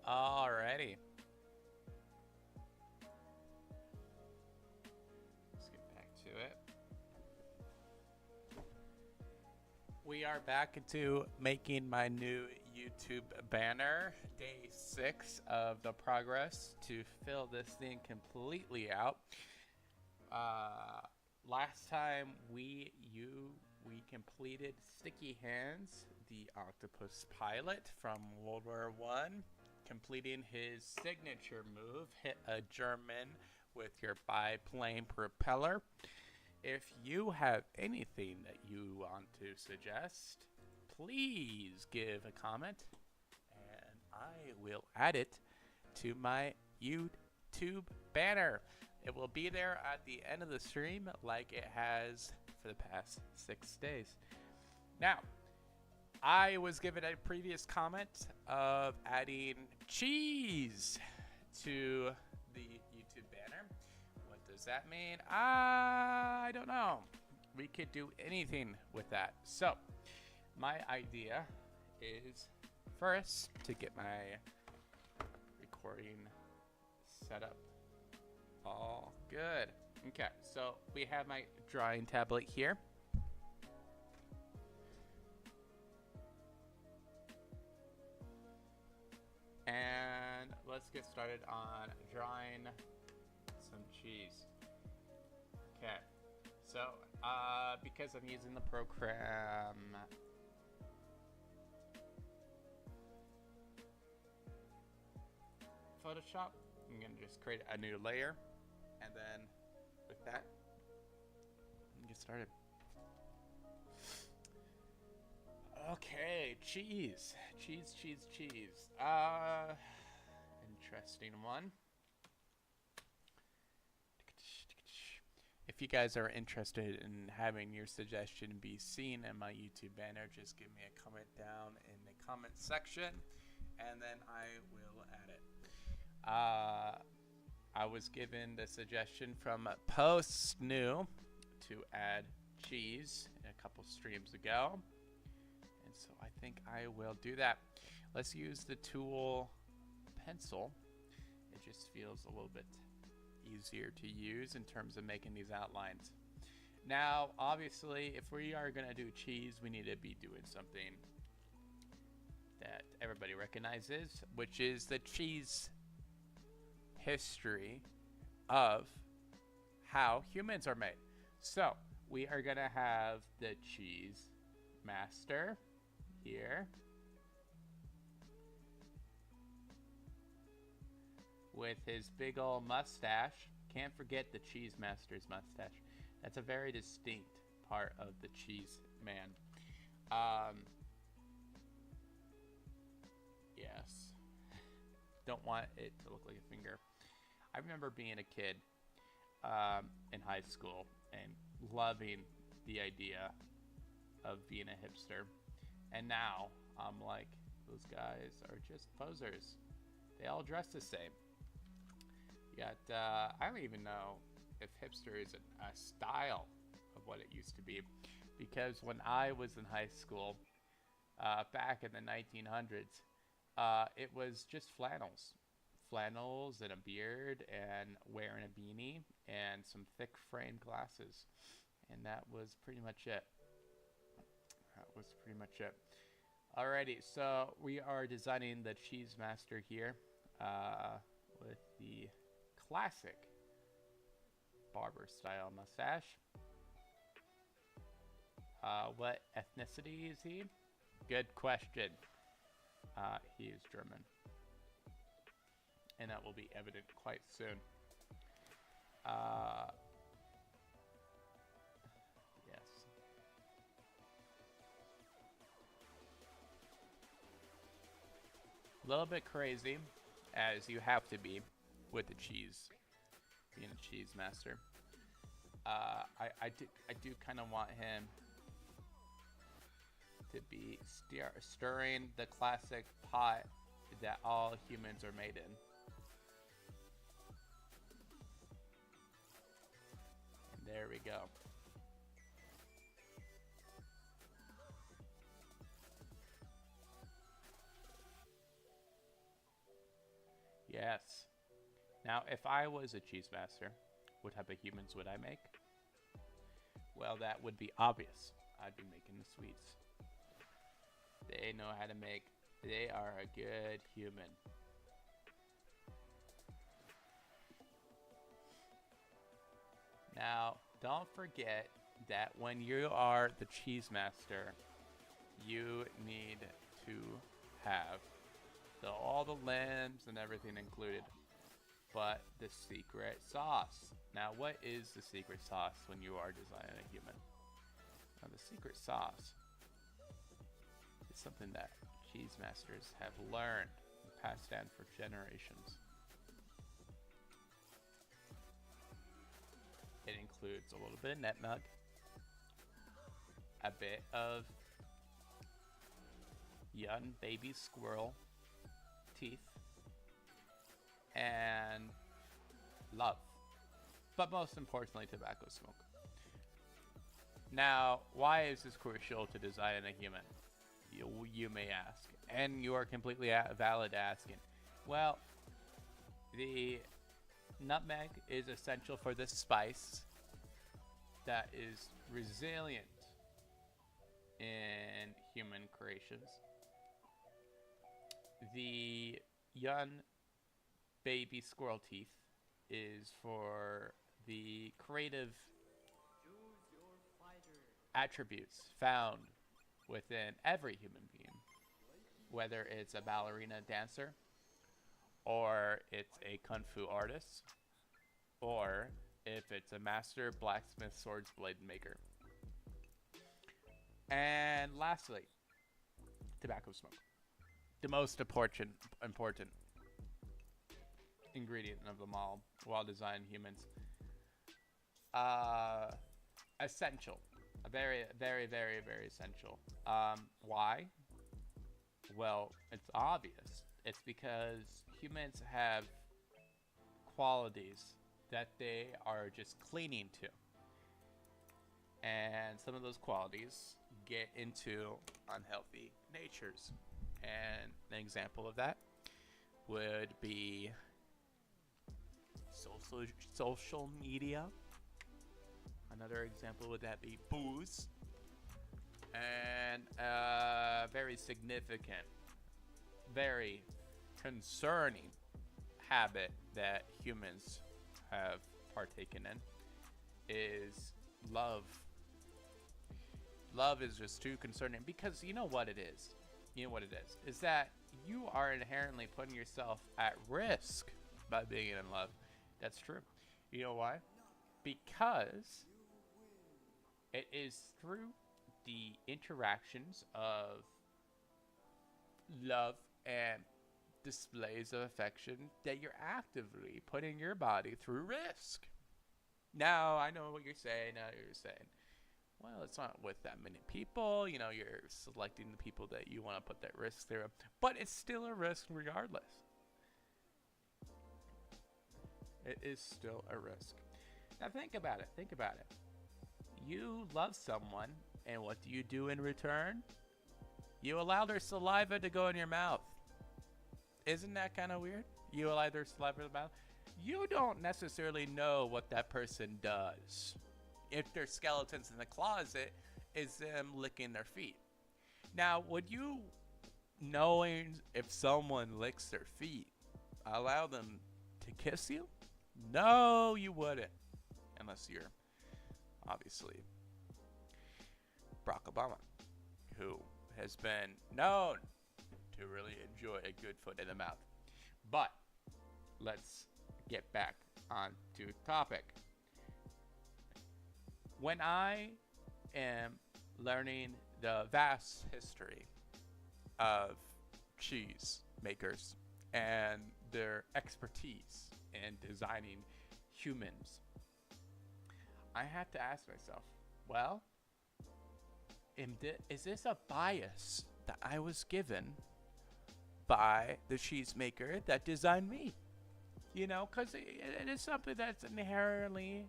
Alrighty. Let's get back to it. We are back into making my new YouTube banner. Day 6 of the progress to fill this thing completely out. Last time we completed Sticky Hands, the octopus pilot from World War I, completing his signature move, hit a German with your biplane propeller. If you have anything that you want to suggest, please give a comment and I will add it to my YouTube banner. It will be there at the end of the stream like it has for the past 6 days. Now, I was given a previous comment of adding cheese to the YouTube banner. What does that mean? I don't know. We could do anything with that. So, my idea is first to get my recording set up. All good. Okay, so we have my drawing tablet here. And let's get started on drawing some cheese. Okay, so because I'm using the program Photoshop, I'm gonna just create a new layer, and then with that, get started. Okay, cheese. Interesting one. If you guys are interested in having your suggestion be seen in my YouTube banner, just give me a comment down in the comment section, and then I will add it. I was given the suggestion from Post New to add cheese a couple streams ago. And so I think I will do that. Let's use the tool pencil. It just feels a little bit easier to use in terms of making these outlines. Now, obviously, if we are going to do cheese, we need to be doing something that everybody recognizes, which is the cheese history of how humans are made. So we are gonna have the cheese master here with his big old mustache. Can't forget the cheese master's mustache. That's a very distinct part of the cheese man. Yes. Don't want it to look like a finger. I remember being a kid in high school and loving the idea of being a hipster. And now I'm like, those guys are just posers. They all dress the same. Yet, I don't even know if hipster is a style of what it used to be. Because when I was in high school, back in the 1900s, it was just flannels. Flannels and a beard and wearing a beanie and some thick framed glasses. And that was pretty much it. Alrighty, so we are designing the cheese master here with the classic barber style mustache. What ethnicity is he? Good question. He is German. And that will be evident quite soon. Yes. A little bit crazy, as you have to be with the cheese, being a cheese master. I do kind of want him to be stirring the classic pot that all humans are made in. And there we go. Yes. Now, if I was a cheese master, what type of humans would I make? Well, that would be obvious. I'd be making the sweets. They know how to make. They are a good human. Now, don't forget that when you are the cheese master, you need to have all the limbs and everything included, but the secret sauce. Now, what is the secret sauce when you are designing a human? Now, the secret sauce is something that cheese masters have learned and passed down for generations. It includes a little bit of nutmeg, a bit of young baby squirrel teeth, and love. But most importantly, tobacco smoke. Now, why is this crucial to design a human? You may ask. And you are completely valid asking. Well, the nutmeg is essential for the spice that is resilient in human creations. The young baby squirrel teeth is for the creative attributes found within every human being, whether it's a ballerina dancer, or it's a kung fu artist, or if it's a master blacksmith swords blade maker. And lastly, tobacco smoke. The most important ingredient of them all while designing humans. Essential. Very, very, very, very essential. Why? Well, it's obvious. It's because humans have qualities that they are just clinging to. And some of those qualities get into unhealthy natures. And an example of that would be social media. Another example would that be booze. And a very significant, very concerning habit that humans have partaken in is love. Love is just too concerning because you know what it is. You know what it is that you are inherently putting yourself at risk by being in love. That's true. You know why? Because it is through the interactions of love and displays of affection that you're actively putting your body through risk. Now, I know what you're saying. Now you're saying, well, it's not with that many people. You know, you're selecting the people that you want to put that risk through. But it's still a risk regardless. It is still a risk. Now think about it. Think about it. You love someone, and what do you do in return? You allow their saliva to go in your mouth. Isn't that kind of weird? You allow their saliva in the mouth. You don't necessarily know what that person does. If their skeleton's in the closet, is them licking their feet. Now, would you, knowing if someone licks their feet, allow them to kiss you? No, you wouldn't. Unless you're, obviously, Barack Obama, who has been known to really enjoy a good foot in the mouth. But let's get back on to topic. When I am learning the vast history of cheese makers and their expertise in designing humans, I have to ask myself, well, is this a bias that I was given by the cheese maker that designed me? You know, because it is something that's inherently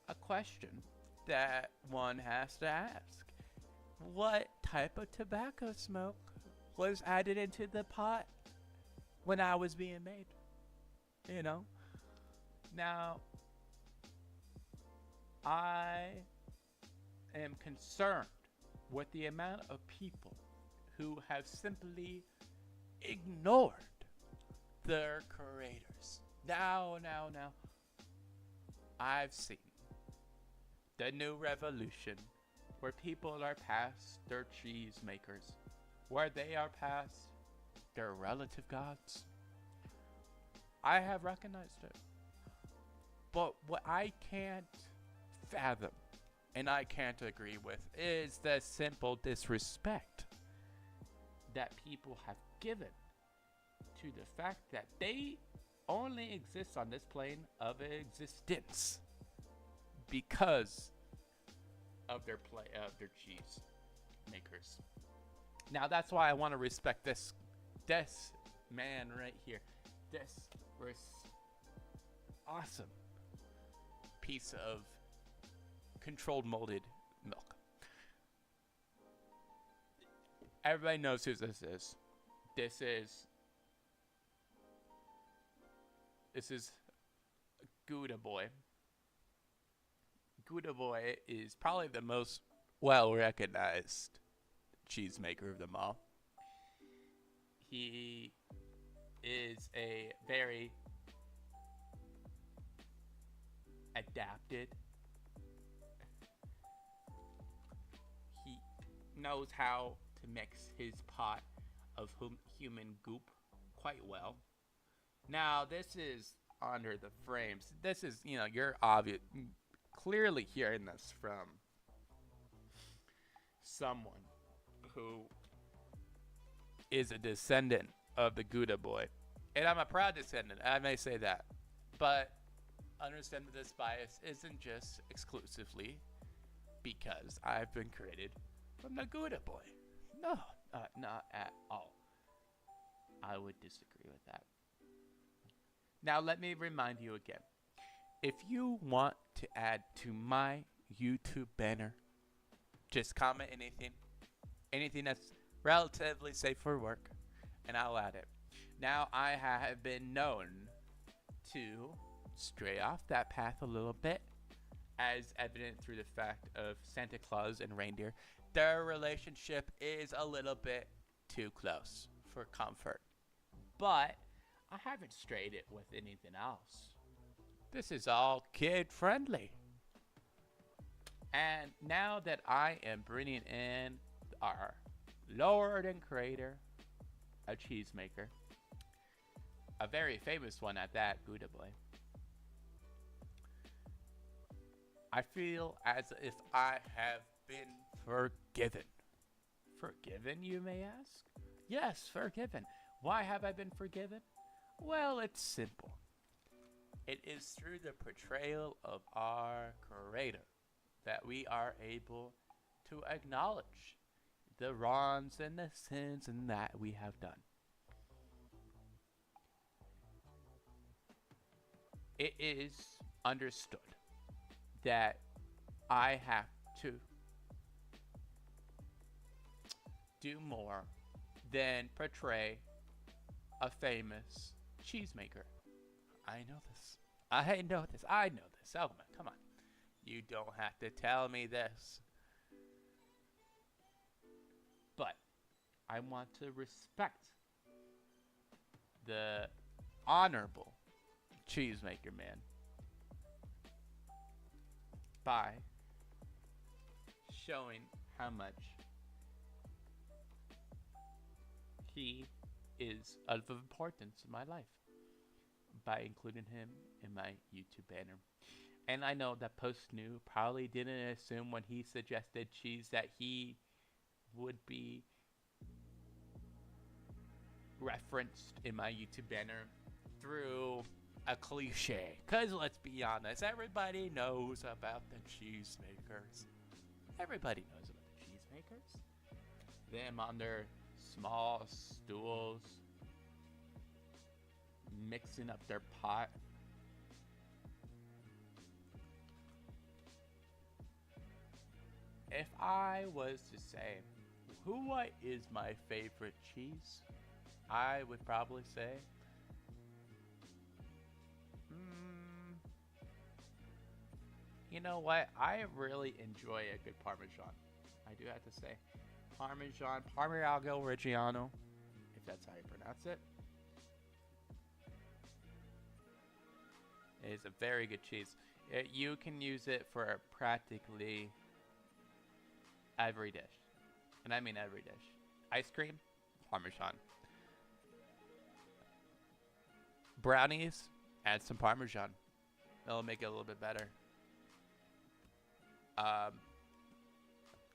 a question that one has to ask. What type of tobacco smoke was added into the pot when I was being made. You know? Now, I am concerned with the amount of people who have simply ignored their creators. Now, I've seen the new revolution where people are past their cheese makers, where they are past their relative gods. I have recognized it. But what I can't fathom and I can't agree with is the simple disrespect that people have given to the fact that they only exist on this plane of existence because of their cheese makers. Now that's why I want to respect this man right here. This awesome piece of controlled molded milk. Everybody knows who this is. This is Gouda Boy. Gouda Boy is probably the most well-recognized cheesemaker of them all. He is a very adapted. He knows how to mix his pot of human goop quite well. Now, this is under the frames. This is, you're clearly hearing this from someone who is a descendant of the Gouda Boy. And I'm a proud descendant, I may say that. But understand that this bias isn't just exclusively because I've been created from the Gouda Boy. No, not at all. I would disagree with that. Now, let me remind you again. If you want to add to my YouTube banner, just comment anything that's relatively safe for work, and I'll add it. Now, I have been known to stray off that path a little bit, as evident through the fact of Santa Claus and reindeer. Their relationship is a little bit too close for comfort. But I haven't strayed it with anything else. This is all kid-friendly. And now that I am bringing in our Lord and Creator, a cheesemaker, a very famous one at that, Gouda Boy, I feel as if I have been forgiven. Forgiven, you may ask? Yes, forgiven. Why have I been forgiven? Well, it's simple. It is through the portrayal of our Creator that we are able to acknowledge the wrongs and the sins and that we have done. It is understood that I have to do more than portray a famous cheesemaker. I know this. I know this. Oh, come on. You don't have to tell me this. But I want to respect the honorable cheesemaker man by showing how much he is of importance in my life by including him in my YouTube banner. And I know that Post New probably didn't assume when he suggested cheese that he would be referenced in my YouTube banner through a cliche. Because let's be honest, everybody knows about the cheesemakers. Everybody knows about the cheesemakers. Them on their small stools, mixing up their pot. If I was to say, what is my favorite cheese? I would probably say You know what? I really enjoy a good Parmesan. I do have to say. Parmesan, Parmigiano Reggiano, if that's how you pronounce it. It is a very good cheese. You can use it for practically every dish. And I mean every dish. Ice cream, Parmesan. Brownies, add some Parmesan. It'll make it a little bit better. Um,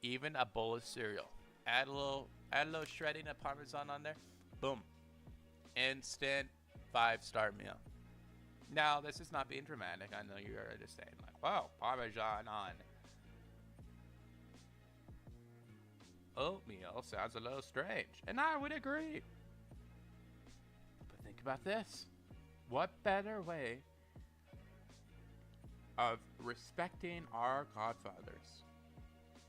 Even a bowl of cereal. Add a little shredding of Parmesan on there. Boom. Instant 5-star meal. Now, this is not being dramatic. I know you're just saying, like, wow, Parmesan on oatmeal sounds a little strange. And I would agree. But think about this. What better way of respecting our godfathers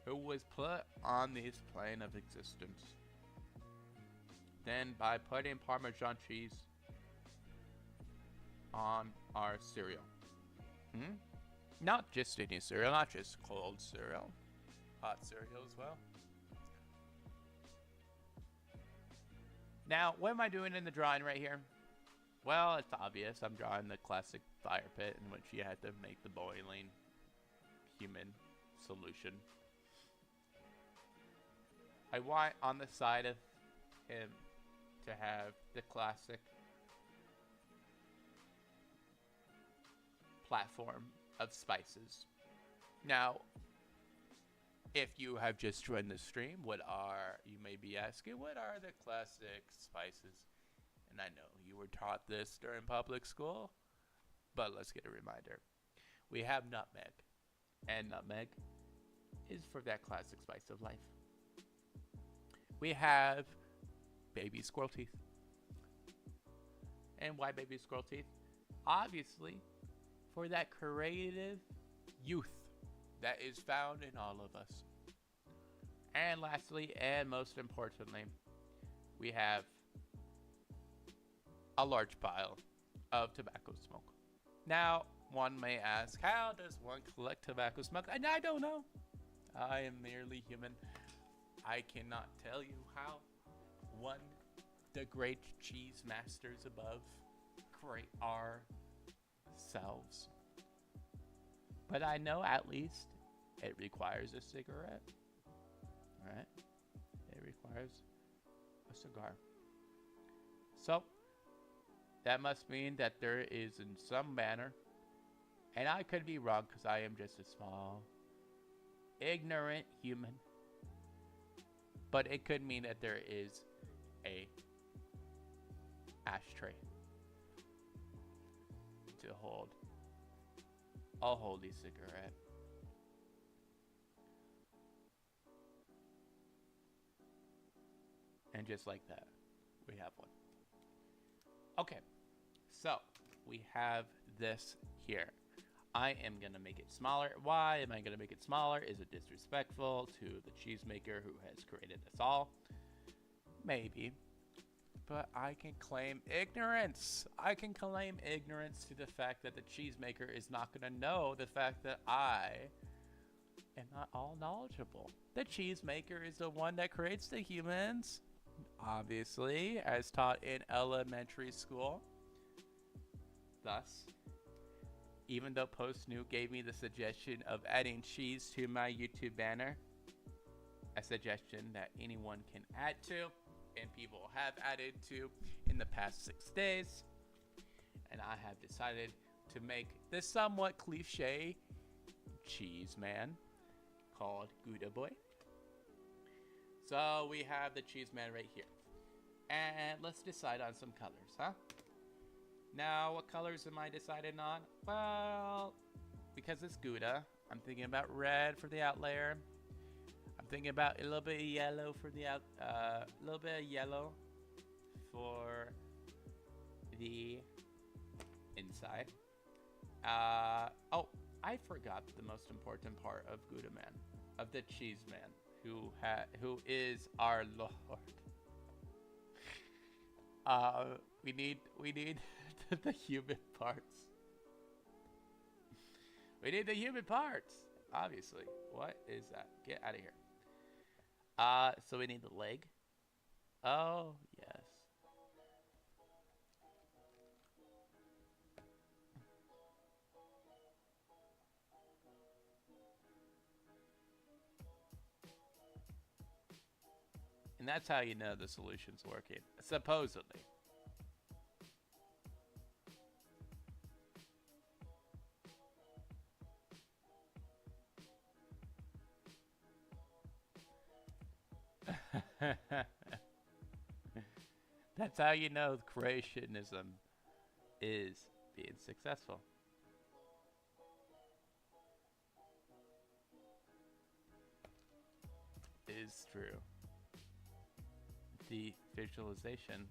who was put on this plane of existence than by putting Parmesan cheese on our cereal? Not just any cereal, not just cold cereal, hot cereal as well. Now, what am I doing in the drawing right here? Well, it's obvious. I'm drawing the classic fire pit in which you had to make the boiling human solution. I want on the side of him to have the classic platform of spices. Now, if you have just joined the stream, you may be asking, what are the classic spices? And I know you were taught this during public school, but let's get a reminder. We have nutmeg, and nutmeg is for that classic spice of life. We have baby squirrel teeth. And why baby squirrel teeth? Obviously, for that creative youth that is found in all of us. And lastly, and most importantly, we have a large pile of tobacco smoke. Now, one may ask, how does one collect tobacco smoke? And I don't know. I am merely human. I cannot tell you how the great cheese masters above create ourselves. But I know at least it requires a cigarette. Alright? It requires a cigar. So, that must mean that there is in some manner, and I could be wrong because I am just a small, ignorant human, but it could mean that there is a ashtray to hold a holy cigarette. And just like that, we have one. Okay, so we have this here. I am going to make it smaller. Why am I going to make it smaller? Is it disrespectful to the cheesemaker who has created us all? Maybe. But I can claim ignorance. I can claim ignorance to the fact that the cheesemaker is not going to know the fact that I am not all knowledgeable. The cheesemaker is the one that creates the humans. Obviously, as taught in elementary school. Thus, even though Post New gave me the suggestion of adding cheese to my YouTube banner, a suggestion that anyone can add to, and people have added to in the past 6 days, and I have decided to make this somewhat cliche cheese man called Gouda Boy. So we have the cheese man right here. And let's decide on some colors, huh? Now, what colors am I deciding on? Well, because it's Gouda, I'm thinking about red for the out layer. I'm thinking about a little bit of yellow for the little bit of yellow for the inside. Oh, I forgot the most important part of Gouda Man, of the cheese man, who is our Lord. We need the human parts. We need the human parts, obviously. What is that? Get out of here. So we need the leg. Oh, yes. And that's how you know the solution's working, supposedly. That's how you know creationism is being successful. Is true. The visualization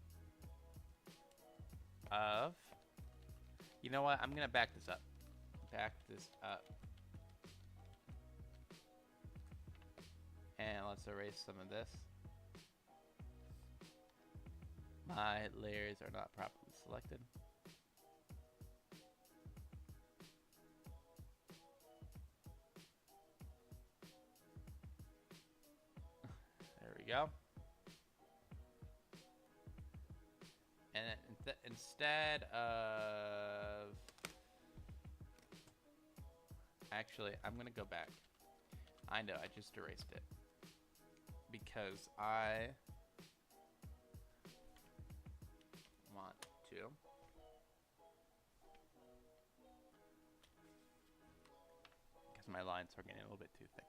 of... You know what? I'm going to back this up. Back this up. And let's erase some of this. My layers are not properly selected. There we go. And instead of... Actually, I'm going to go back. I know, I just erased it. Because I want to. Because my lines are getting a little bit too thick.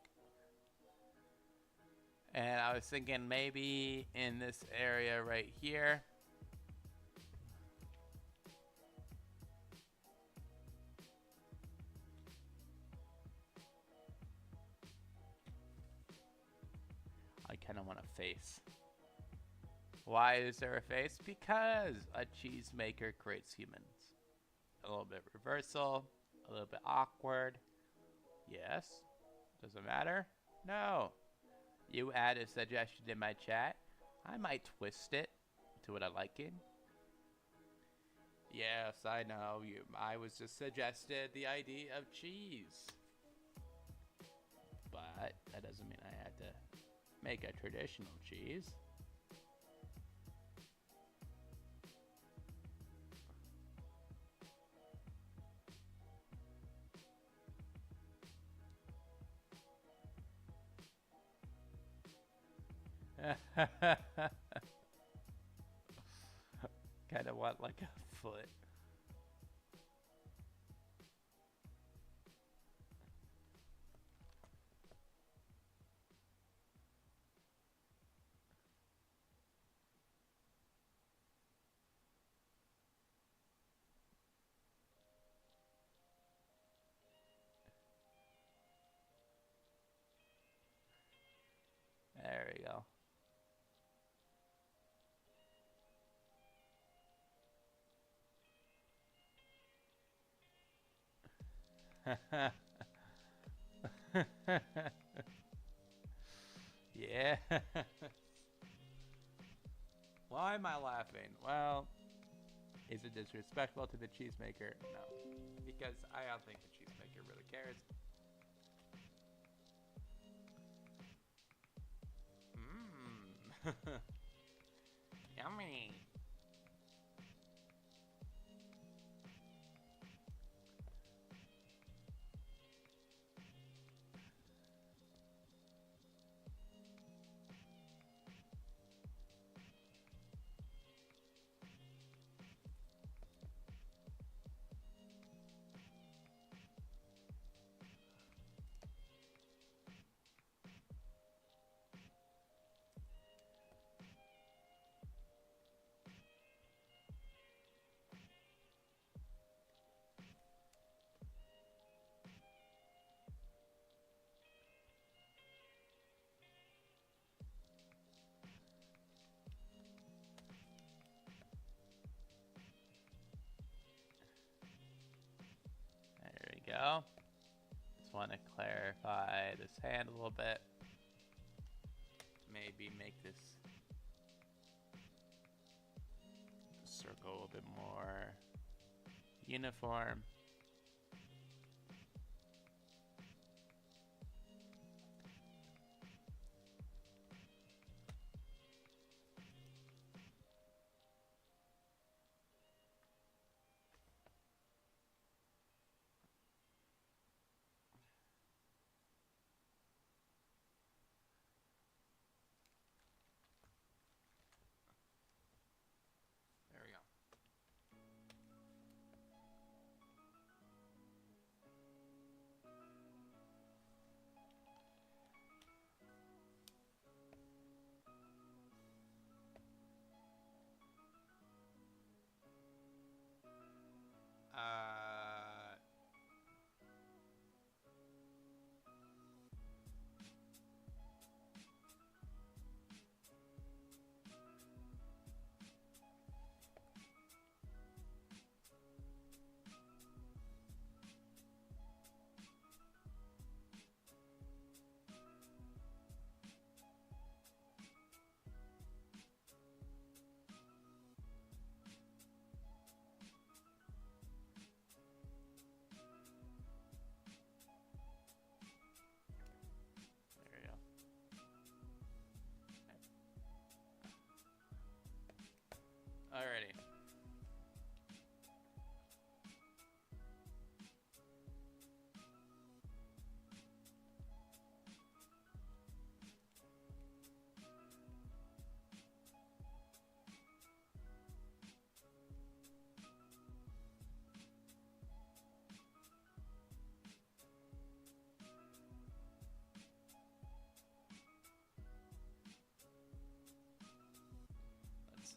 And I was thinking maybe in this area right here. I kind of want a face. Why is there a face? Because a cheesemaker creates humans. A little bit reversal, a little bit awkward. Yes. Doesn't matter? No. You add a suggestion in my chat. I might twist it to what I like it. Yes, I know. I was just suggested the idea of cheese. But that doesn't mean I had to make a traditional cheese. Kind of want like a foot. There we go. Yeah. Why am I laughing? Well, is it disrespectful to the cheesemaker? No. Because I don't think the cheesemaker really cares. Mmm. Yummy. There we go. Just want to clarify this hand a little bit. Maybe make this circle a little bit more uniform.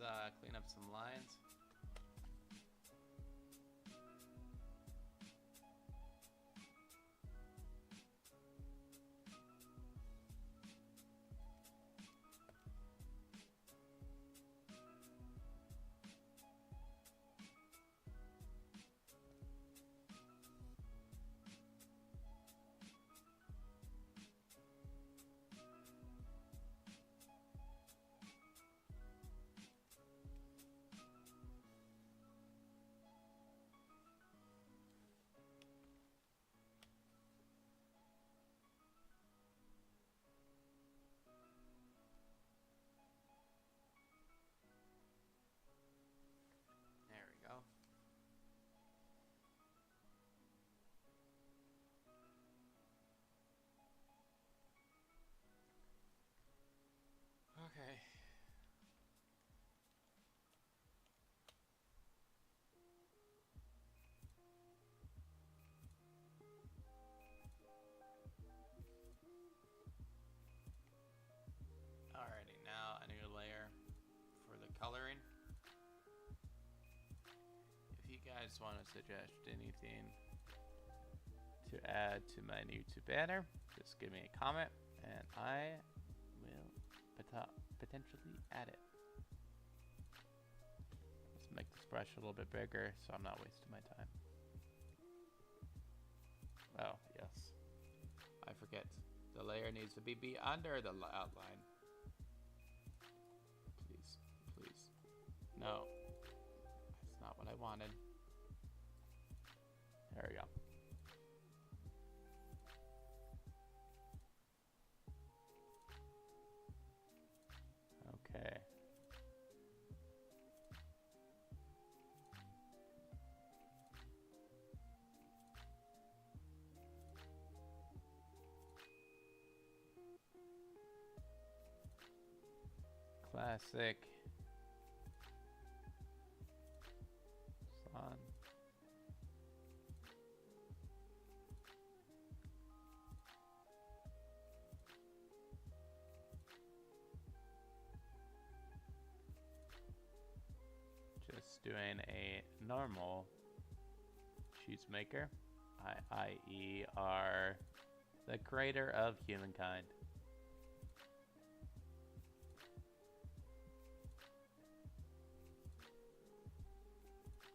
let's clean up some lines. There we go. Okay. Alrighty, now a new layer for the coloring. If you guys want to suggest anything to add to my YouTube banner, just give me a comment and I will potentially add it. Let's make this brush a little bit bigger so I'm not wasting my time. Oh, yes. I forget. The layer needs to be under the outline. Please, please. No. That's not what I wanted. There we go. Okay. Classic. Sun. Just doing a normal cheesemaker. I.e. are the creator of humankind.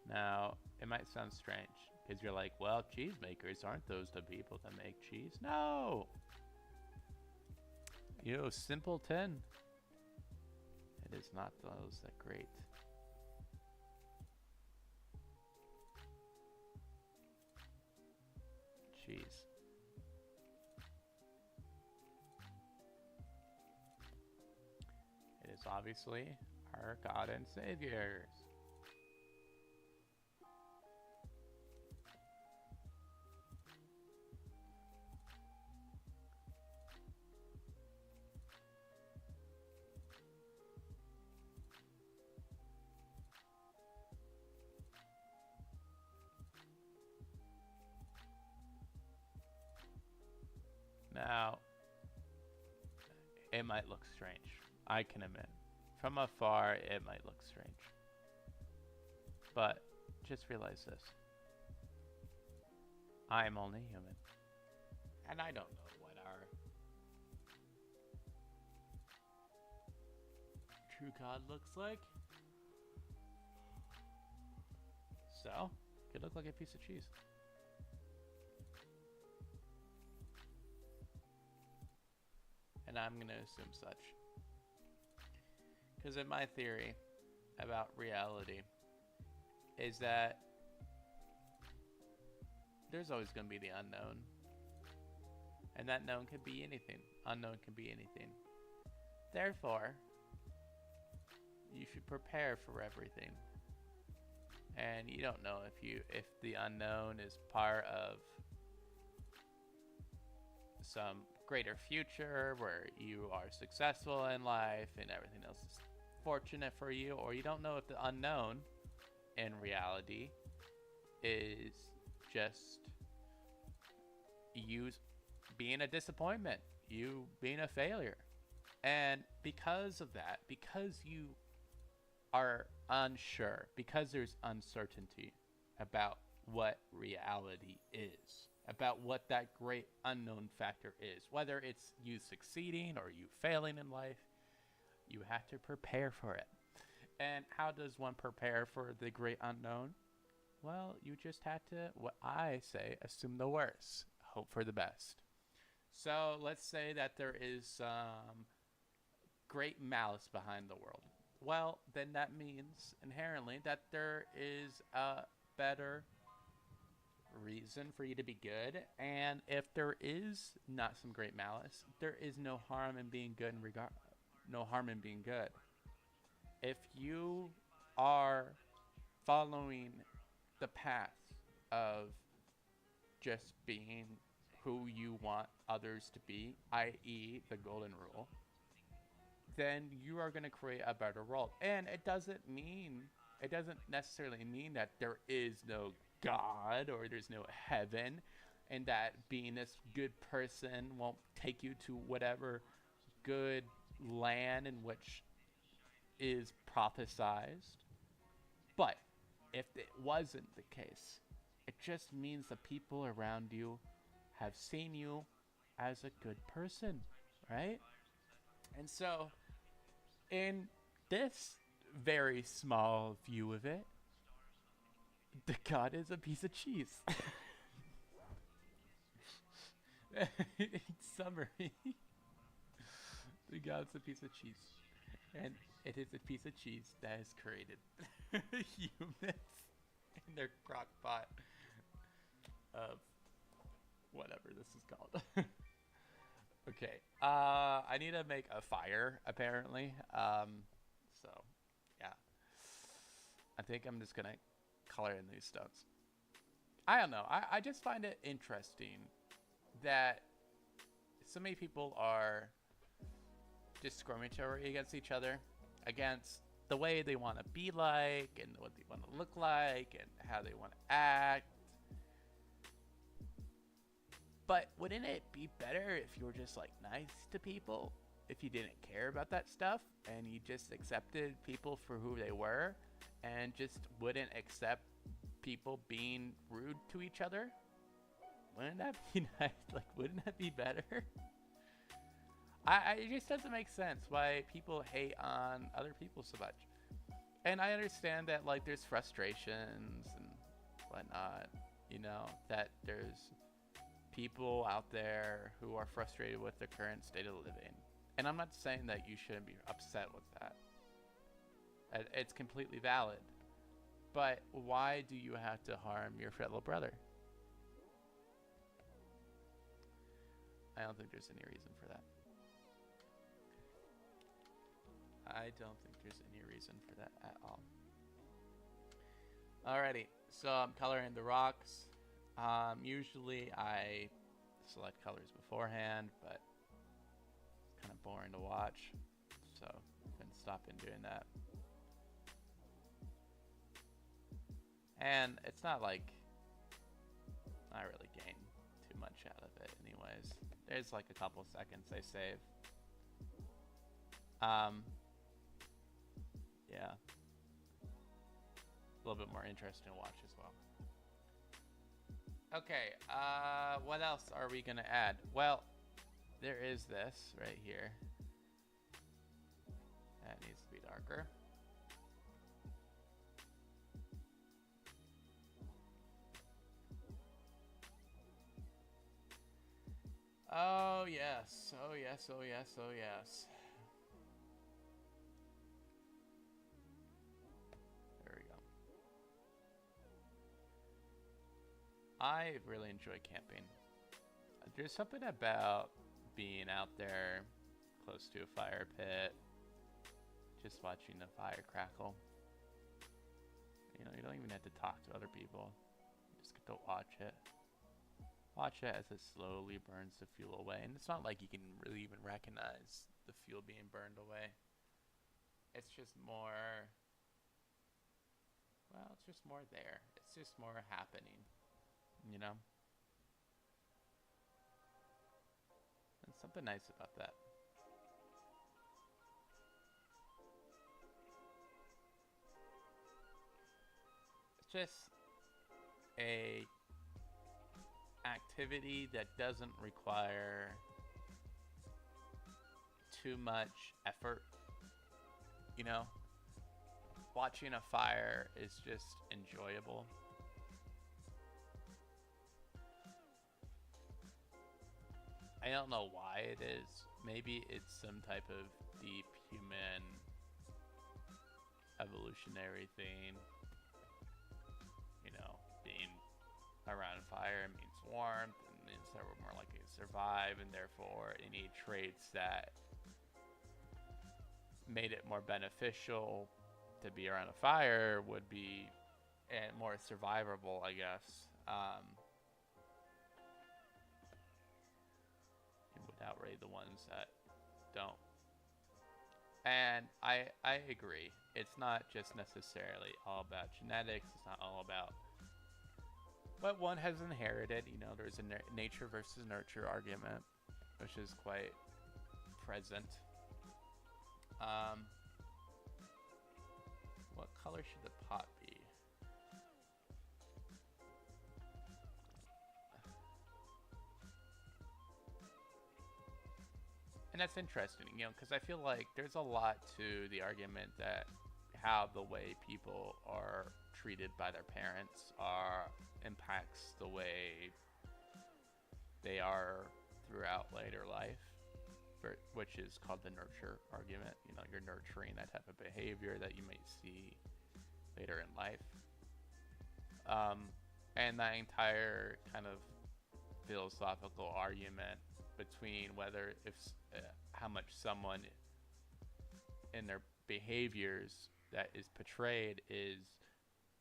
Now, it might sound strange, because you're like, well, cheesemakers, aren't those the people that make cheese? No! You simpleton. It is not those that create. Cheese. It is obviously our God and Saviors. Now, it might look strange. I can admit. From afar, it might look strange. But just realize this. I'm only human. And I don't know what our true God looks like. So, it could look like a piece of cheese. And I'm going to assume such. Because in my theory about reality is that there's always going to be the unknown. And that known could be anything. Unknown can be anything. Therefore, you should prepare for everything. And you don't know if the unknown is part of some greater future where you are successful in life and everything else is fortunate for you, or you don't know if the unknown in reality is just you being a disappointment, you being a failure. And because of that, because you are unsure because there's uncertainty about what reality is, about what that great unknown factor is. Whether it's you succeeding or you failing in life, you have to prepare for it. And how does one prepare for the great unknown? Well, you just have to, what I say, assume the worst, hope for the best. So let's say that there is some great malice behind the world. Well, then that means inherently that there is a better reason for you to be good. And if there is not some great malice, there is no harm in being good in regard, no harm in being good. If you are following the path of just being who you want others to be, i.e., the golden rule, then you are going to create a better world. And it doesn't necessarily mean that there is no God or there's no heaven, and that being this good person won't take you to whatever good land in which is prophesized. But if it wasn't the case, it just means the people around you have seen you as a good person, right? And so, in this very small view of it, the God is a piece of cheese. In summary, the God's a piece of cheese. And it is a piece of cheese that has created humans in their crock pot of whatever this is called. Okay. I need to make a fire, apparently. So, yeah. I think I'm just going to color in these stones. I don't know. I just find it interesting that so many people are discriminatory against each other, against the way they want to be like and what they want to look like and how they want to act. But wouldn't it be better if you were just like nice to people? If you didn't care about that stuff and you just accepted people for who they were and just wouldn't accept people being rude to each other? Wouldn't that be nice? Like, wouldn't that be better? It just doesn't make sense why people hate on other people so much. And I understand that, like, there's frustrations and whatnot, you know, that there's people out there who are frustrated with the current state of living. And I'm not saying that you shouldn't be upset with that. It's completely valid. But why do you have to harm your fellow brother? I don't think there's any reason for that. I don't think there's any reason for that at all. Alrighty, so I'm coloring the rocks. Usually I select colors beforehand, but it's kind of boring to watch, so I've been stopping doing that. And it's not like I really gain too much out of it anyways. There's like a couple seconds I save. Yeah. A little bit more interesting to watch as well. Okay, what else are we gonna add? Well, there is this right here. That needs to be darker. Oh yes, oh yes, oh yes, oh yes. There we go. I really enjoy camping. There's something about being out there close to a fire pit, just watching the fire crackle. You know, you don't even have to talk to other people. You just get to watch it. Watch it as it slowly burns the fuel away. And it's not like you can really even recognize the fuel being burned away. It's just more, well, it's just more there. It's just more happening, you know? There's something nice about that. just a activity that doesn't require too much effort. You know, watching a fire is just enjoyable. I don't know why it is. Maybe it's some type of deep human evolutionary thing. You know, being around fire means warmth, and means that we're more likely to survive, and therefore any traits that made it more beneficial to be around a fire would be more survivable, I guess. It would outweigh the ones that don't. And I agree. It's not just necessarily all about genetics. It's not all about what one has inherited. You know, there's a nature versus nurture argument, which is quite present. What color should the pot be? And that's interesting, you know, because I feel like there's a lot to the argument that how the way people are treated by their parents impacts the way they are throughout later life, which is called the nurture argument. You know, you're nurturing that type of behavior that you might see later in life. And that entire kind of philosophical argument between whether how much someone in their behaviors that is portrayed is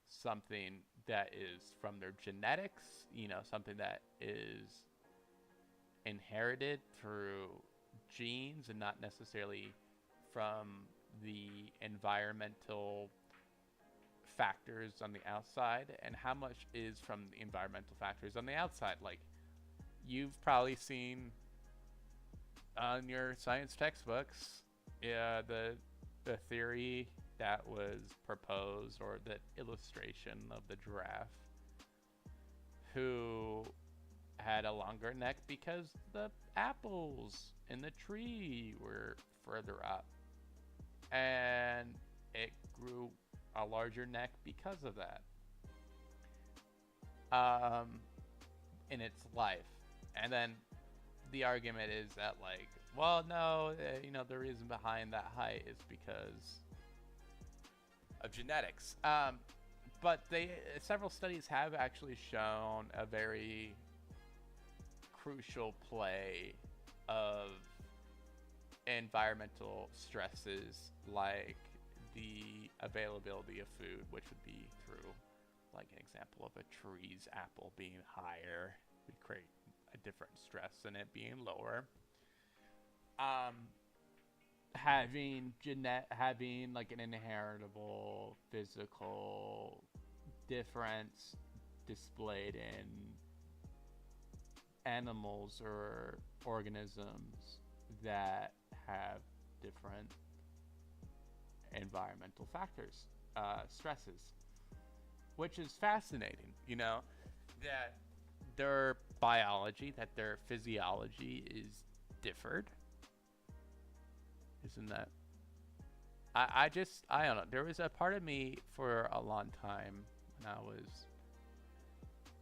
something that is from their genetics, you know, something that is inherited through genes and not necessarily from the environmental factors on the outside, and how much is from the environmental factors on the outside. Like, you've probably seen on your science textbooks, the theory that was proposed, or the illustration of the giraffe who had a longer neck because the apples in the tree were further up, and it grew a larger neck because of that in its life. And then the argument is that, like, well, no, you know, the reason behind that height is because of genetics. But several studies have actually shown a very crucial play of environmental stresses, like the availability of food, which would be through, like, an example of a tree's apple being higher would create a different stress than it being lower. Having like an inheritable physical difference displayed in animals or organisms that have different environmental factors, stresses, which is fascinating, you know, that their biology, that their physiology is differed. Isn't that? I don't know. There was a part of me for a long time when I was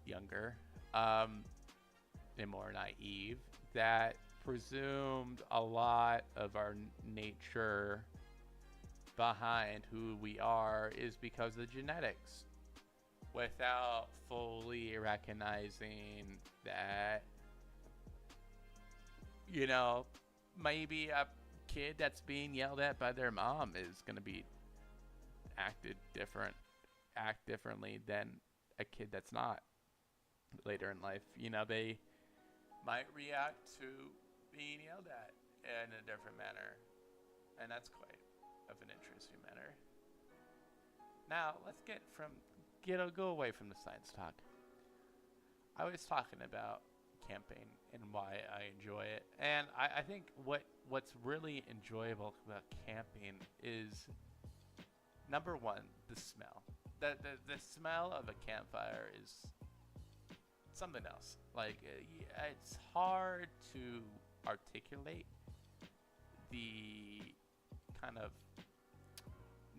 younger, and more naive, that presumed a lot of our nature behind who we are is because of genetics, without fully recognizing that, you know, maybe a kid that's being yelled at by their mom is going to be act differently than a kid that's not later in life. You know, they might react to being yelled at in a different manner, and that's quite of an interesting matter. Now, let's go away from the science talk. I was talking about camping and why I enjoy it, and I think what's really enjoyable about camping is, number one, the smell. the smell of a campfire is something else. Like it's hard to articulate the kind of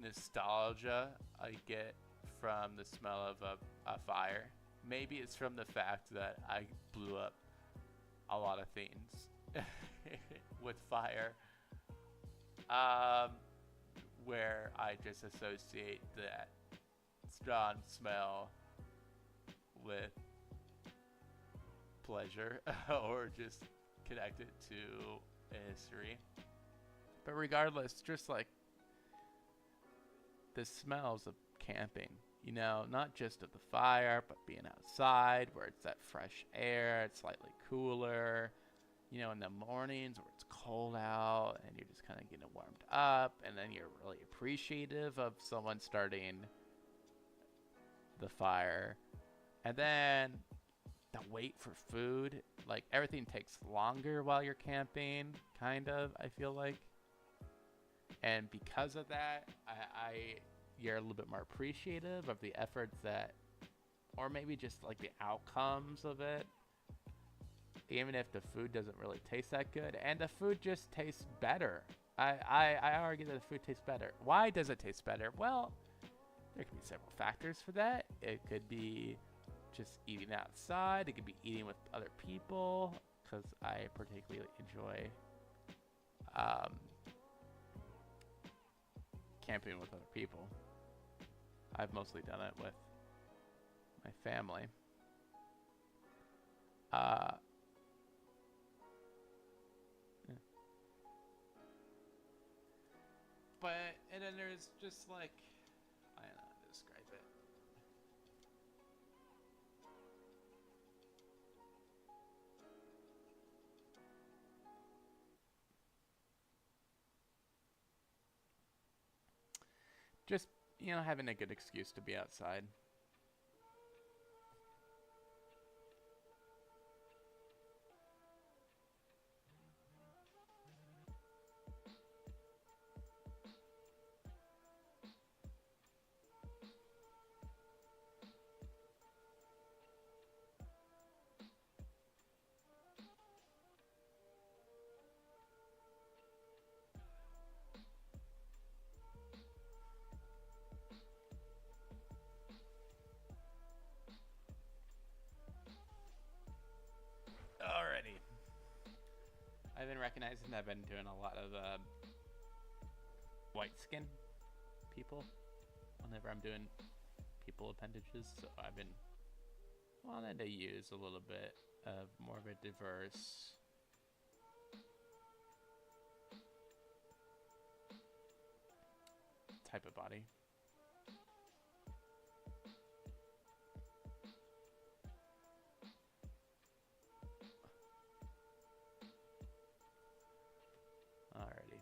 nostalgia I get from the smell of a fire. Maybe it's from the fact that I blew up a lot of things with fire, where I just associate that strong smell with pleasure or just connect it to a history. But regardless, just like the smells of camping, you know, not just of the fire, but being outside where it's that fresh air, it's slightly cooler, you know, in the mornings where it's cold out and you're just kind of getting warmed up, and then you're really appreciative of someone starting the fire. And then the wait for food, like everything takes longer while you're camping, kind of, I feel like. And because of that, you're a little bit more appreciative of the efforts that, or maybe just like the outcomes of it, even if the food doesn't really taste that good. And the food just tastes better. I argue that the food tastes better. Why does it taste better? Well, there could be several factors for that. It could be just eating outside. It could be eating with other people, because I particularly enjoy camping with other people. I've mostly done it with my family. But, and then there's just like, I don't know how to describe it. Just, you know, having a good excuse to be outside. Alrighty. I've been recognizing I've been doing a lot of white skin people whenever I'm doing people appendages, so I've been wanting to use a little bit of more of a diverse type of body. Alrighty.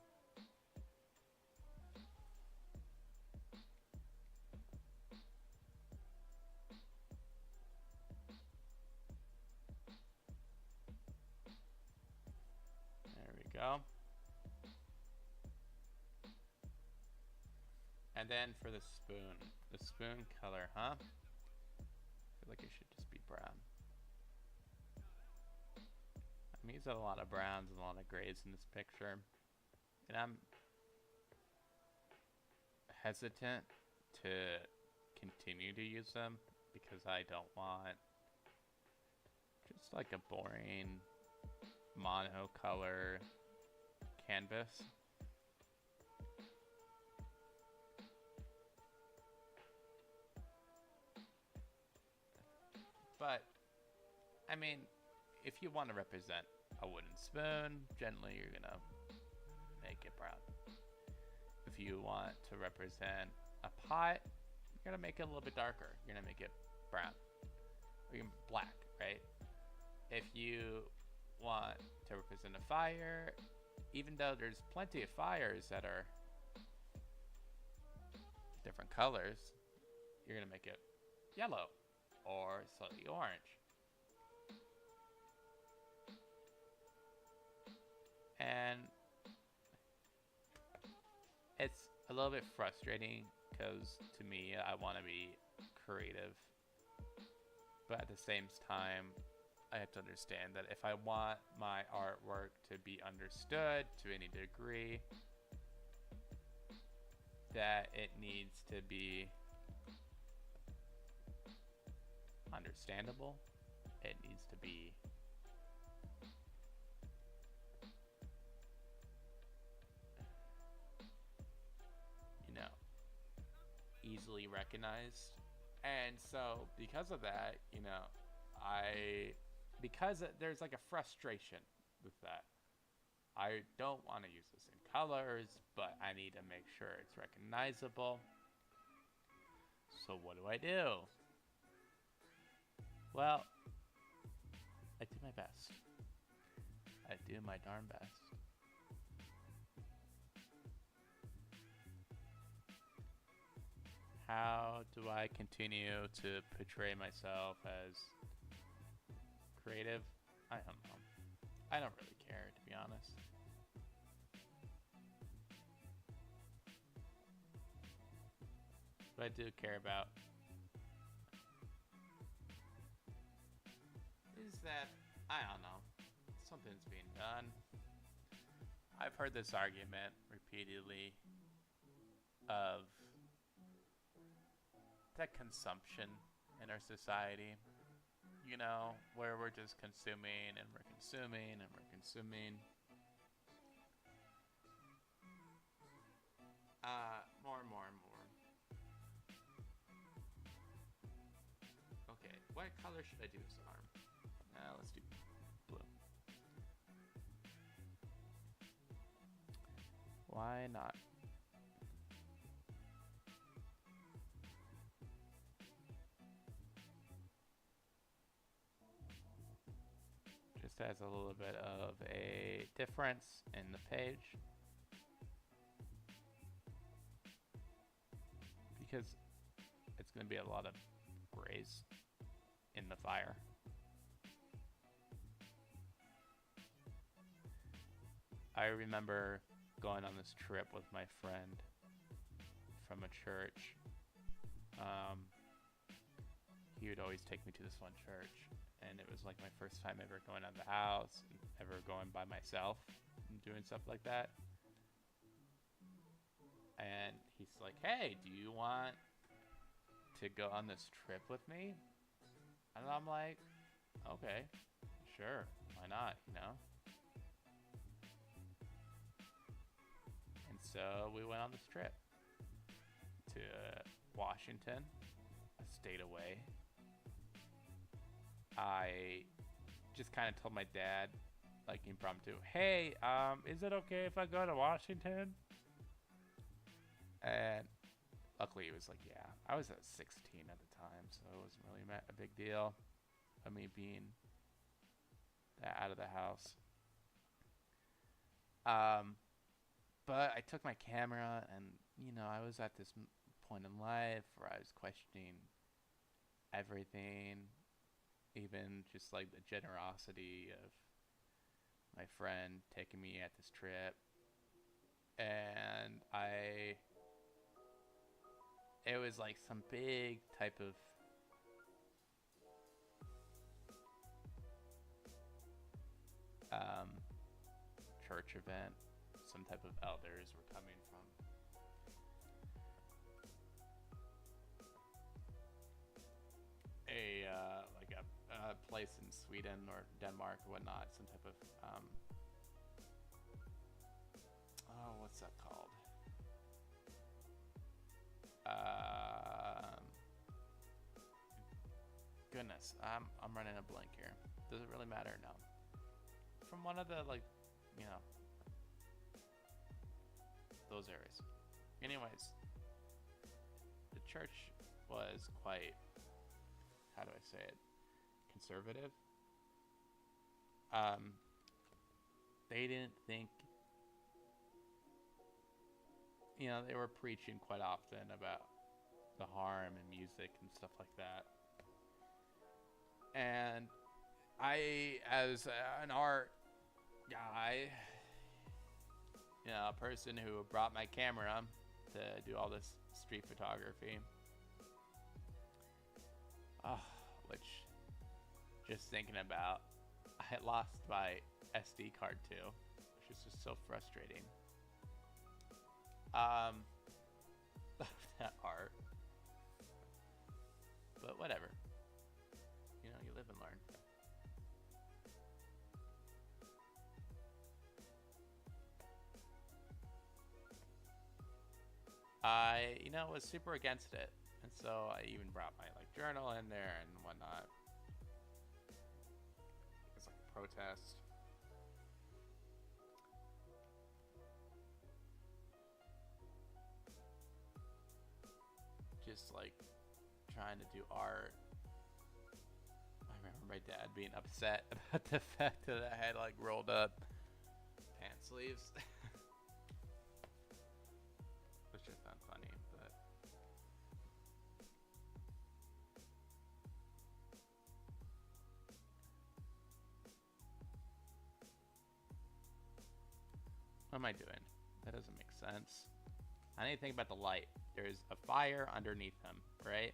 There we go. And then for the spoon color, huh? I feel like it should just be brown. I'm using a lot of browns and a lot of grays in this picture, and I'm hesitant to continue to use them because I don't want just like a boring monocolor canvas. But, I mean, if you want to represent a wooden spoon, generally you're going to make it brown. If you want to represent a pot, you're going to make it a little bit darker. You're going to make it brown. Or even black, right? If you want to represent a fire, even though there's plenty of fires that are different colors, you're going to make it yellow or slightly orange. And it's a little bit frustrating because to me, I want to be creative, but at the same time, I have to understand that if I want my artwork to be understood to any degree, that it needs to be understandable. It needs to be easily recognized. And so because of that, because there's like a frustration with that. I don't want to use the same colors, but I need to make sure it's recognizable. So what do I do? Well, I do my best. I do my darn best. How do I continue to portray myself as creative? I don't know. I don't really care, to be honest. What I do care about is that, I don't know, something's being done. I've heard this argument repeatedly of that consumption in our society, where we're just consuming and we're consuming and we're consuming. More and more and more. Okay, what color should I do this arm? Let's do blue. Why not? Just has a little bit of a difference in the page. Because it's going to be a lot of grays in the fire. I remember going on this trip with my friend from a church. He would always take me to this one church, and it was like my first time ever going out of the house, and ever going by myself and doing stuff like that. And he's like, hey, do you want to go on this trip with me? And I'm like, okay, sure, why not, And so we went on this trip to Washington, a state away. I just kind of told my dad, like impromptu, hey, is it okay if I go to Washington? And luckily he was like, yeah. I was at 16 at the time, so it wasn't really a big deal of me being that out of the house. But I took my camera, and I was at this point in life where I was questioning everything, even just like the generosity of my friend taking me at this trip. And it was like some big type of church event. Some type of elders were coming from a place in Sweden or Denmark or whatnot. Some type of what's that called? Goodness, I'm running a blank here. Does it really matter? No. From one of the those areas. Anyways, the church was quite, how do I say it, conservative. They didn't think, they were preaching quite often about the harm in music and stuff like that. And I, as an art guy, a person who brought my camera to to do all this street photography. Oh, which, just thinking about, I lost my SD card too, which is just so frustrating. That art. But whatever. You know, you live and learn. I, was super against it. And so I even brought my journal in there and whatnot. It's like a protest. Just trying to do art. I remember my dad being upset about the fact that I had rolled up pant sleeves. Which I found funny, but what am I doing? That doesn't make sense. I need to think about the light. There's a fire underneath him, right?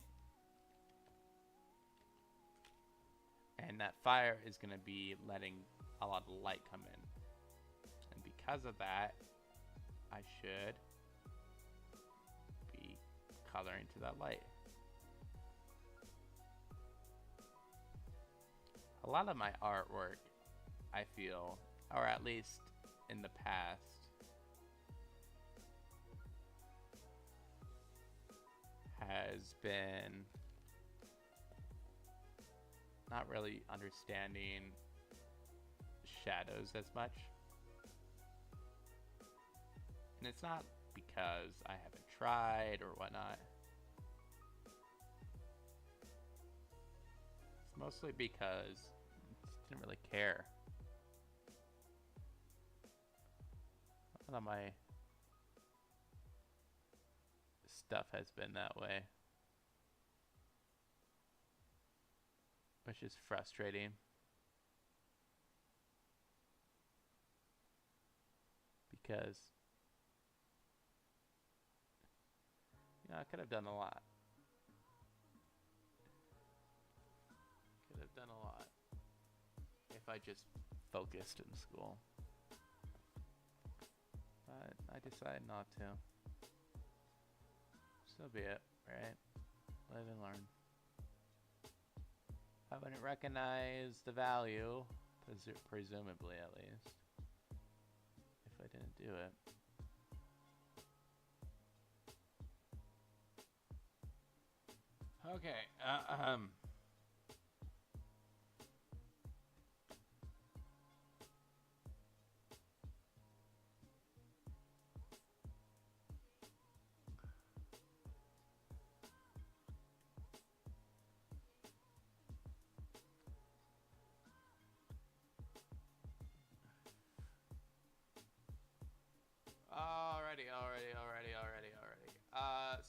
And that fire is going to be letting a lot of light come in. And because of that, I should be coloring to that light. A lot of my artwork, I feel, or at least in the past, has been not really understanding shadows as much. And it's not because I haven't tried or whatnot. It's mostly because I just didn't really care. A lot of my stuff has been that way, which is frustrating because I could have done a lot. Could have done a lot if I just focused in school, but I decided not to. So be it, right? Live and learn. I wouldn't recognize the value, presumably at least, if I didn't do it. Okay, Alrighty.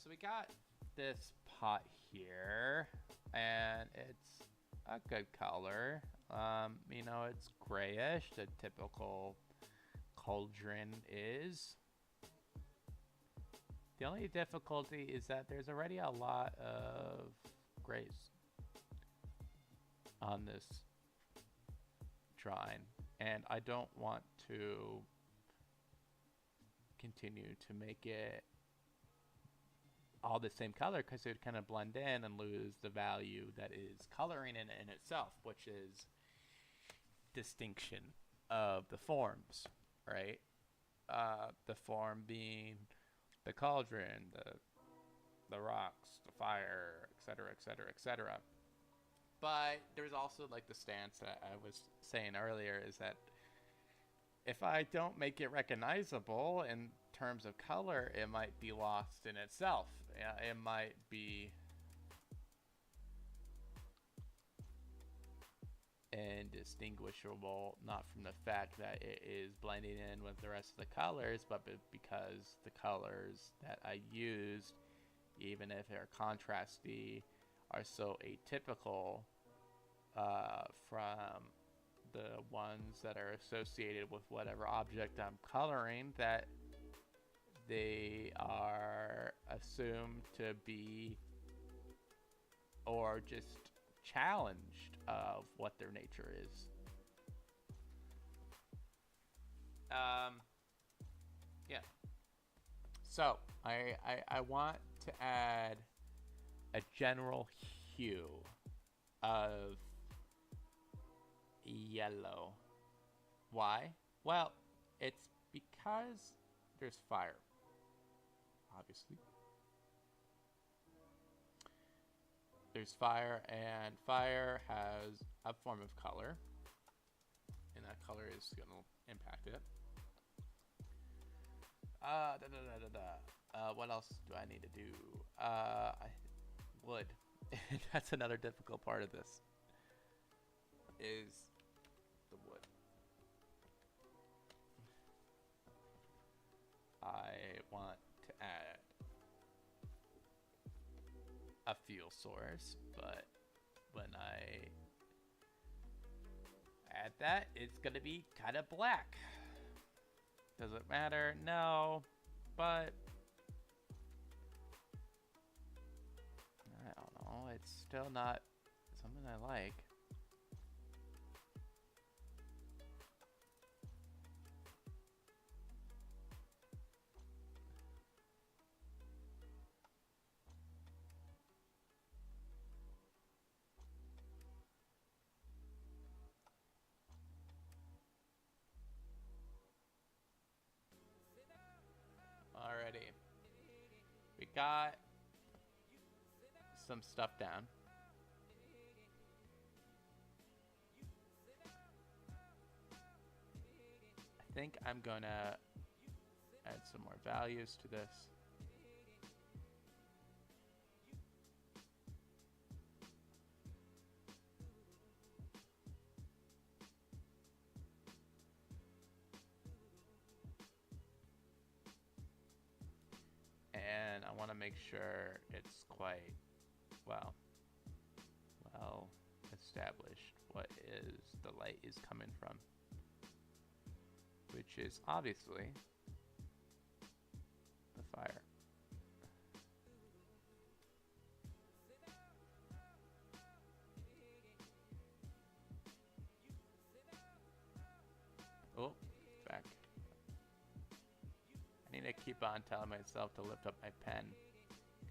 So we got this pot here, and it's a good color. It's grayish, the typical cauldron is. The only difficulty is that there's already a lot of grays on this drawing, and I don't want to continue to make it all the same color because it would kind of blend in and lose the value that is coloring in itself, which is distinction of the forms, right? The form being the cauldron, the rocks, the fire, etc., etc., etc. But there's also the stance that I was saying earlier is that if I don't make it recognizable in terms of color, it might be lost in itself. It might be indistinguishable, not from the fact that it is blending in with the rest of the colors, but because the colors that I used, even if they're contrasty, are so atypical from the ones that are associated with whatever object I'm coloring, that they are assumed to be, or just challenged of what their nature is. Yeah. So I want to add a general hue of yellow. Why? Well, it's because there's fire, obviously. There's fire, and fire has a form of color, and that color is going to impact it. What else do I need to do? Wood. That's another difficult part of this, is the wood. I want to add a fuel source, but when I add that, it's gonna be kind of black. Does it matter? No, but I don't know. It's still not something I like. Alrighty. We got some stuff down. I think I'm gonna add some more values to this. And I want to make sure it's quite well established what is the light is coming from, which is obviously the fire. Oh, back. I need to keep on telling myself to lift up my pen.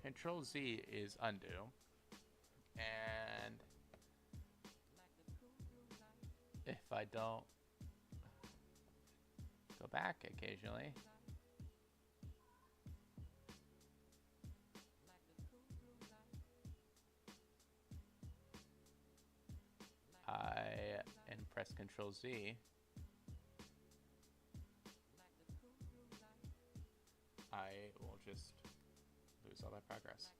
Control Z is undo. And if I don't go back occasionally, and press Control Z, I will just lose all that progress.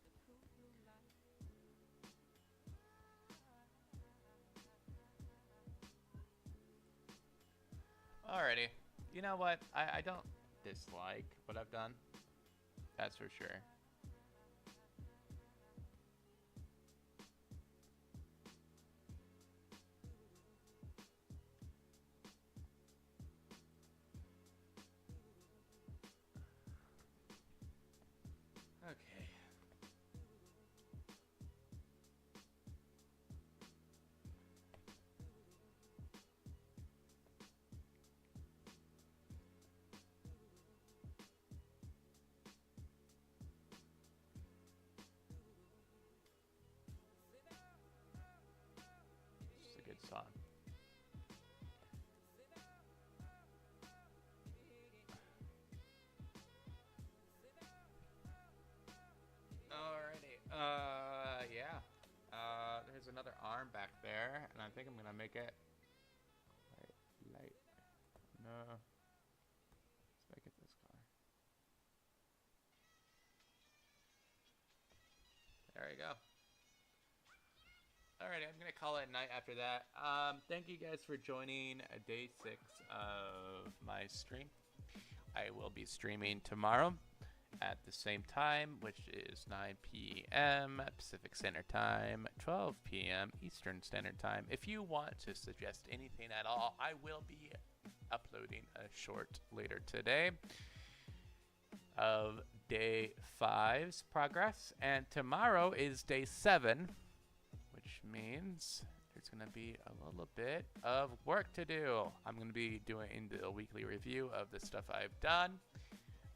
Alrighty. You know what? I don't dislike what I've done. That's for sure. Okay. This is a good song. Alrighty. Yeah. There's another arm back there, and I think I'm gonna make it light. No. Let's make it this color. There we go. Alrighty, I'm gonna call it a night after that. Thank you guys for joining day 6 of my stream. I will be streaming tomorrow at the same time, which is 9 p.m. Pacific Standard Time, 12 p.m. Eastern Standard Time. If you want to suggest anything at all, I will be uploading a short later today. of day 5's progress, and tomorrow is day 7, which means there's going to be a little bit of work to do. I'm going to be doing the weekly review of the stuff I've done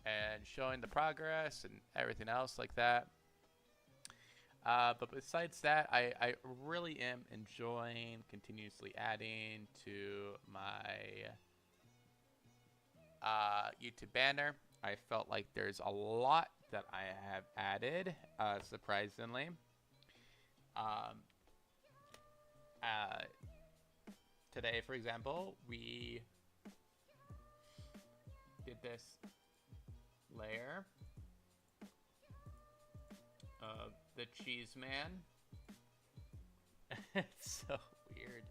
and showing the progress and everything else like that. But besides that, I really am enjoying continuously adding to my YouTube banner. I felt like there's a lot that I have added, surprisingly. Today, for example, we did this layer of the cheese man. It's so weird.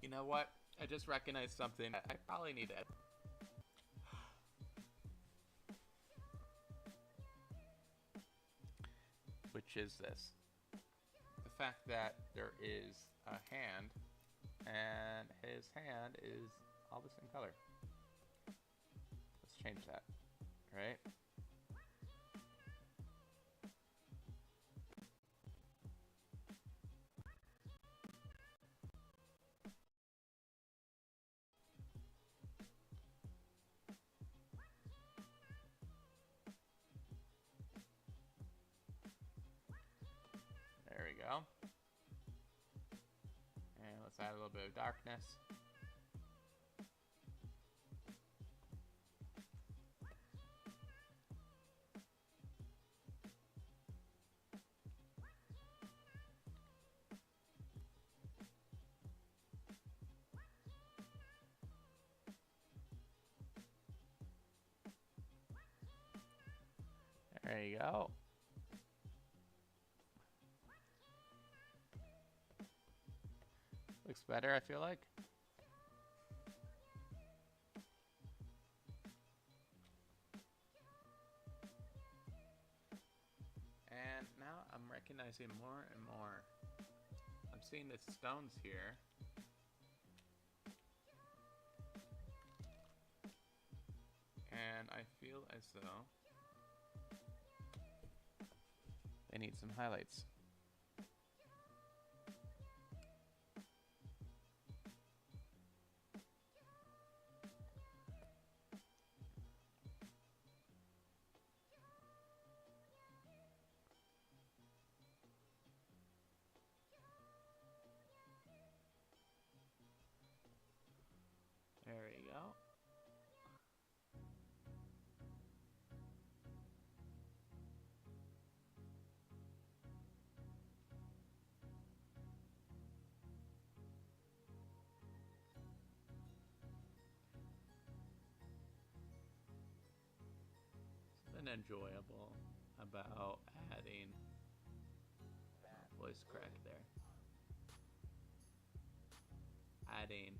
You know what? I just recognized something. I probably need to. Which is this. The fact that there is a hand, and his hand is all the same color. Let's change that, right? There we go. And let's add a little bit of darkness. There you go. Looks better, I feel like. And now I'm recognizing more and more. I'm seeing the stones here. And I feel as though they need some highlights. There we go. Something enjoyable about adding voice crack there. Adding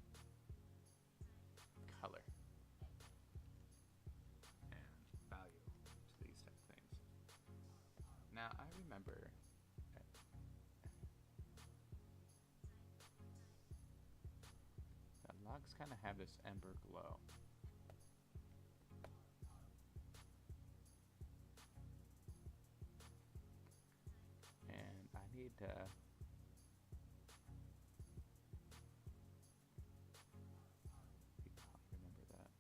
color and value to these type of things. Now I remember the logs kind of have this ember glow. And I need to remember that.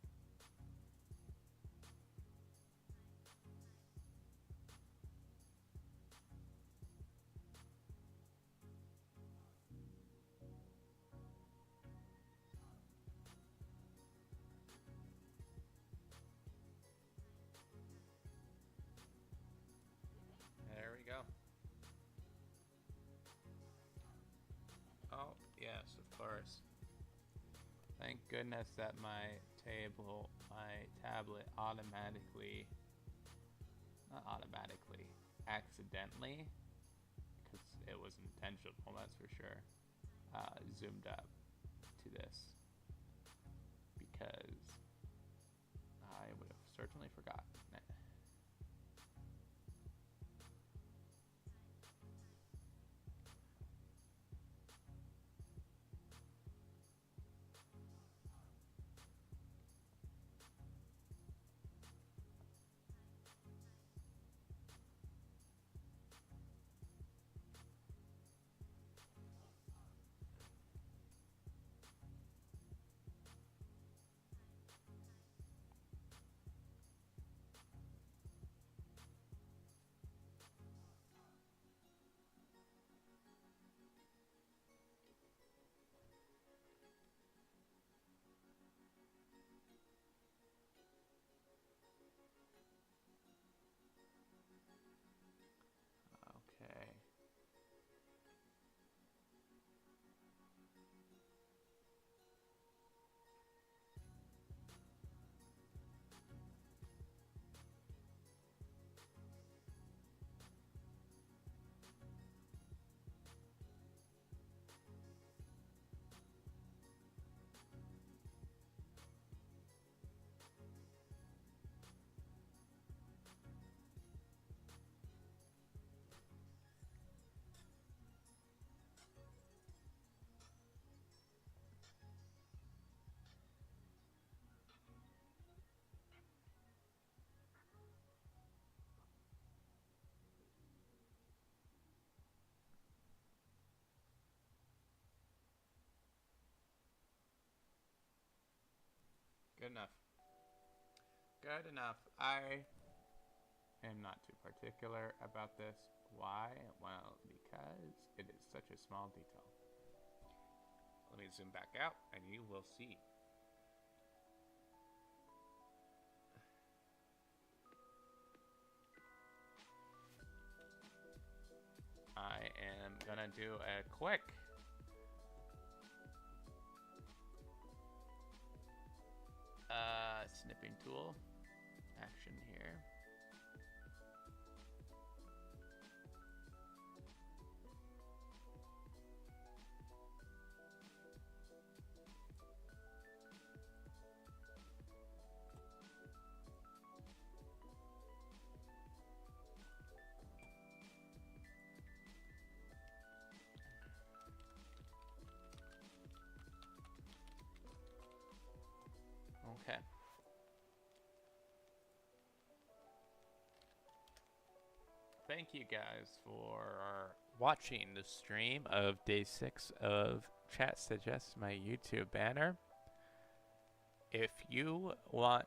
There we go. Oh, yes, of course. Thank goodness that my tablet automatically, not automatically, accidentally, because it was intentional, that's for sure, zoomed up to this, because I would have certainly forgotten it. Good enough. Good enough. I am not too particular about this. Why? Well, because it is such a small detail. Let me zoom back out and you will see. I am gonna do a quick snipping tool action here. Okay. Thank you guys for watching the stream of day 6 of Chat Suggests my YouTube banner. If you want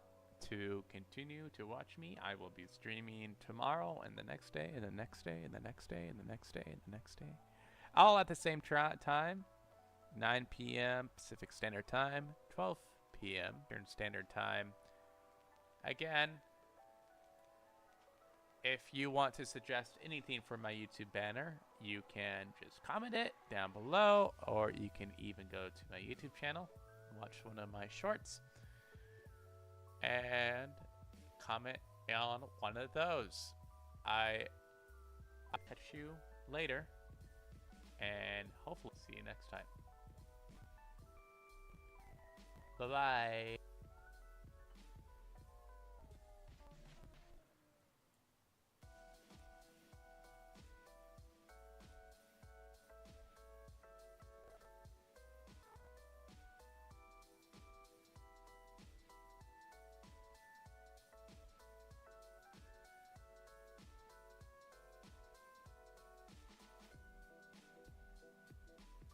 to continue to watch me, I will be streaming tomorrow and the next day and the next day and the next day and the next day and the next day. All at the same time, 9 p.m. Pacific Standard Time, 12 p.m. Eastern Standard Time. Again, if you want to suggest anything for my YouTube banner, you can just comment it down below, or you can even go to my YouTube channel, watch one of my shorts, and comment on one of those. I'll catch you later, and hopefully see you next time. Bye-bye.